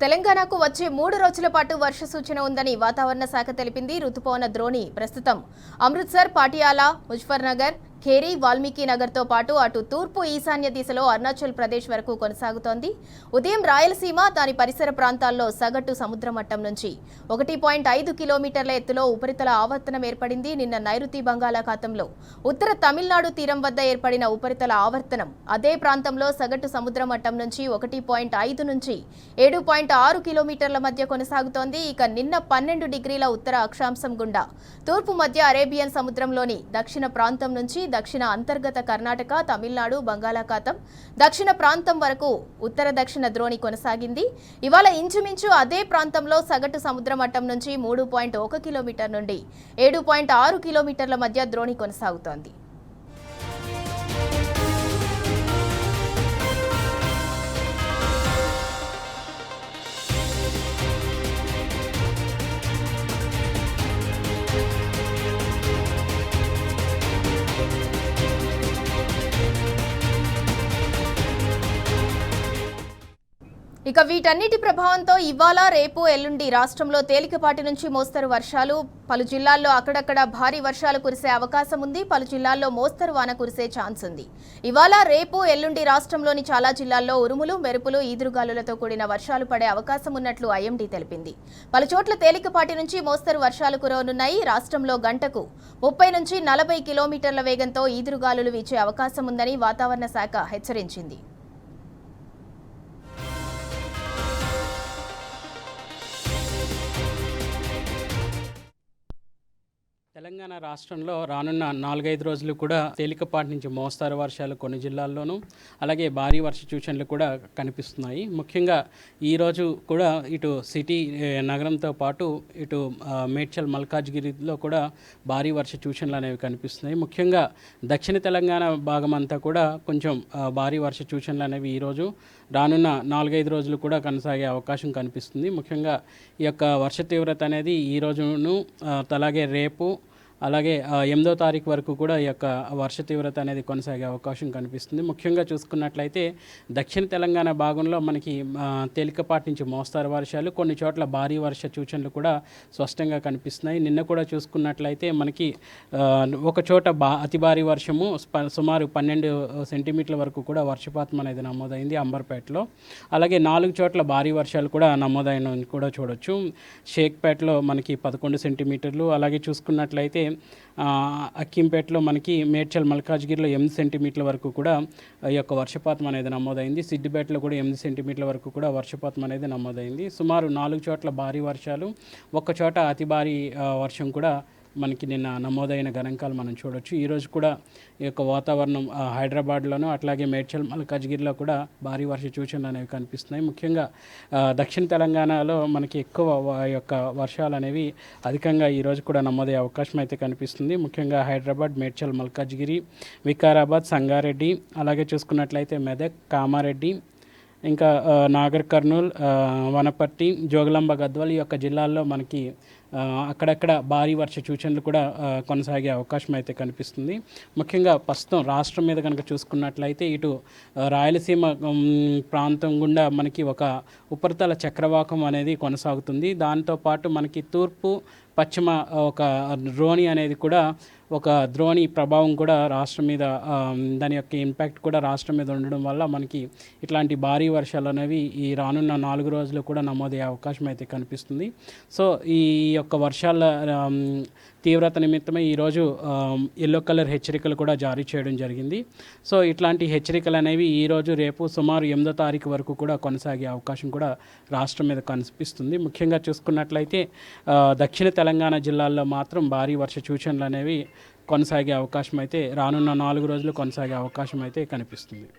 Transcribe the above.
తెలంగాణకు వచ్చే 3 రోజుల పాటు వర్ష సూచన ఉందని వాతావరణ శాఖ తెలిపింది. రుతుపవన ద్రోణి ప్రస్తుతం అమృత్సర్, పాటియాలా, ముజఫర్నగర్, ఖేరీ, వాల్మీకి నగర్తో పాటు అటు తూర్పు ఈశాన్య దిశలో అరుణాచల్ ప్రదేశ్ వరకు కొనసాగుతోంది. ఉదయం రాయలసీమ, దాని పరిసర ప్రాంతాల్లో సగటు సముద్ర మట్టం నుంచి 1.5 కిలోమీటర్ల ఎత్తులో ఉపరితల ఆవర్తనం ఏర్పడింది. నిన్న నైరుతి బంగాళాఖాతంలో ఉత్తర తమిళనాడు తీరం వద్ద ఏర్పడిన ఉపరితల ఆవర్తనం అదే ప్రాంతంలో సగటు సముద్ర మట్టం నుంచి 1.5 నుంచి 7.6 కిలోమీటర్ల మధ్య కొనసాగుతోంది. ఇక నిన్న 12 డిగ్రీల ఉత్తర అక్షాంశం గుండా తూర్పు మధ్య అరేబియన్ సముద్రంలోని దక్షిణ ప్రాంతం నుంచి దక్షిణ అంతర్గత కర్ణాటక, తమిళనాడు, బంగాళాఖాతం, దక్షిణ ప్రాంతం వరకు ఉత్తర దక్షిణ ద్రోణి కొనసాగింది. ఇవాళ ఇంచుమించు అదే ప్రాంతంలో సగటు సముద్ర మట్టం నుంచి 3.1 కిలోమీటర్ నుండి 7.6 కిలోమీటర్ల మధ్య ద్రోణి కొనసాగుతోంది. ఇక వీటన్నిటి ప్రభావంతో ఇవాళ, రేపు, ఎల్లుండి రాష్ట్రంలో తేలికపాటి నుంచి మోస్తరు వర్షాలు, పలు జిల్లాల్లో అక్కడక్కడ భారీ వర్షాలు కురిసే అవకాశం ఉంది. పలు జిల్లాల్లో మోస్తరు వాన కురిసే ఛాన్స్ ఉంది. ఇవాళ, రేపు, ఎల్లుండి రాష్ట్రంలోని చాలా జిల్లాల్లో ఉరుములు, మెరుపులు, ఈదురుగాలులతో కూడిన వర్షాలు పడే అవకాశం ఉన్నట్లు ఐఎండీ తెలిపింది. పలు చోట్ల తేలికపాటి నుంచి మోస్తరు వర్షాలు కురవనున్నాయి. రాష్ట్రంలో గంటకు 30 నుంచి 40 కిలోమీటర్ల వేగంతో ఈదురుగాలులు వీచే అవకాశం ఉందని వాతావరణ శాఖ హెచ్చరించింది. తెలంగాణ రాష్ట్రంలో రానున్న 4-5 రోజులు కూడా తేలికపాటి నుంచి మోస్తారు వర్షాలు కొన్ని జిల్లాల్లోనూ, అలాగే భారీ వర్ష సూచనలు కూడా కనిపిస్తున్నాయి. ముఖ్యంగా ఈరోజు కూడా ఇటు సిటీ నగరంతో పాటు ఇటు మేడ్చల్, మల్కాజ్గిరిలో కూడా భారీ వర్ష సూచనలు అనేవి కనిపిస్తున్నాయి. ముఖ్యంగా దక్షిణ తెలంగాణ భాగం అంతా కూడా కొంచెం భారీ వర్ష సూచనలు అనేవి ఈరోజు రానున్న 4-5 రోజులు కూడా కొనసాగే అవకాశం కనిపిస్తుంది. ముఖ్యంగా ఈ యొక్క వర్ష తీవ్రత అనేది ఈ రోజును అలాగే రేపు అలాగే 8వ తారీఖు వరకు కూడా ఈ యొక్క వర్ష తీవ్రత అనేది కొనసాగే అవకాశం కనిపిస్తుంది. ముఖ్యంగా చూసుకున్నట్లయితే దక్షిణ తెలంగాణ భాగంలో మనకి తేలికపాటి నుంచి మోస్తారు వర్షాలు, కొన్ని చోట్ల భారీ వర్ష సూచనలు కూడా స్పష్టంగా కనిపిస్తున్నాయి. నిన్న కూడా చూసుకున్నట్లయితే మనకి ఒక చోట అతి భారీ వర్షము సుమారు 12 సెంటీమీటర్ల వరకు కూడా వర్షపాతం అనేది నమోదైంది అంబర్పేటలో. అలాగే 4 చోట్ల భారీ వర్షాలు కూడా నమోదైన కూడా చూడొచ్చు. షేక్పేటలో మనకి 11 సెంటీమీటర్లు, అలాగే చూసుకున్నట్లయితే అక్కింపేటలో మనకి మేడ్చల్, మల్కాజ్గిరిలో 8 సెంటీమీటర్ల వరకు కూడా ఈ యొక్క వర్షపాతం అనేది నమోదైంది. సిద్దిపేటలో కూడా 8 సెంటీమీటర్ల వరకు కూడా వర్షపాతం అనేది నమోదైంది. సుమారు 4 చోట్ల భారీ వర్షాలు, ఒక్క చోట అతి భారీ వర్షం కూడా మనకి నిన్న నమోదైన గణాంకాలు మనం చూడొచ్చు. ఈరోజు కూడా ఈ యొక్క వాతావరణం హైదరాబాద్లోనూ అట్లాగే మేడ్చల్, మల్కాజ్గిరిలో కూడా భారీ వర్ష సూచనలు అనేవి కనిపిస్తున్నాయి. ముఖ్యంగా దక్షిణ తెలంగాణలో మనకి ఎక్కువ యొక్క వర్షాలు అనేవి అధికంగా ఈరోజు కూడా నమోదయ్యే అవకాశం అయితే కనిపిస్తుంది. ముఖ్యంగా హైదరాబాద్, మేడ్చల్, మల్కాజ్గిరి, వికారాబాద్, సంగారెడ్డి, అలాగే చూసుకున్నట్లయితే మెదక్, కామారెడ్డి, ఇంకా నాగర్ కర్నూల్, వనపర్తి, జోగులాంబ, గద్వాల్ ఈ యొక్క జిల్లాల్లో మనకి అక్కడక్కడ భారీ వర్ష సూచనలు కూడా కొనసాగే అవకాశం అయితే కనిపిస్తుంది. ముఖ్యంగా ప్రస్తుతం రాష్ట్రం మీద కనుక చూసుకున్నట్లయితే ఇటు రాయలసీమ ప్రాంతం గుండా మనకి ఒక ఉపరితల చక్రవాకం అనేది కొనసాగుతుంది. దాంతోపాటు మనకి తూర్పు, పశ్చిమ ఒక ద్రోణి అనేది కూడా ఒక ద్రోణి ప్రభావం కూడా రాష్ట్రం మీద, దాని యొక్క ఇంపాక్ట్ కూడా రాష్ట్రం మీద ఉండడం వల్ల మనకి ఇట్లాంటి భారీ వర్షాలు అనేవి ఈ రానున్న 4 రోజులు కూడా నమోదయ్యే అవకాశం అయితే కనిపిస్తుంది. సో ఈ యొక్క వర్షాల తీవ్రత నిమిత్తమే ఈరోజు ఎల్లో కలర్ హెచ్చరికలు కూడా జారీ చేయడం జరిగింది. సో ఇట్లాంటి హెచ్చరికలు అనేవి ఈరోజు, రేపు సుమారు 8వ తారీఖు వరకు కూడా కొనసాగే అవకాశం కూడా రాష్ట్రం మీద కనిపిస్తుంది. ముఖ్యంగా చూసుకున్నట్లయితే దక్షిణ తెలంగాణ జిల్లాల్లో మాత్రం భారీ వర్ష సూచనలు అనేవి కొనసాగే అవకాశం అయితే రానున్న 4 రోజులు కొనసాగే అవకాశం అయితే కనిపిస్తుంది.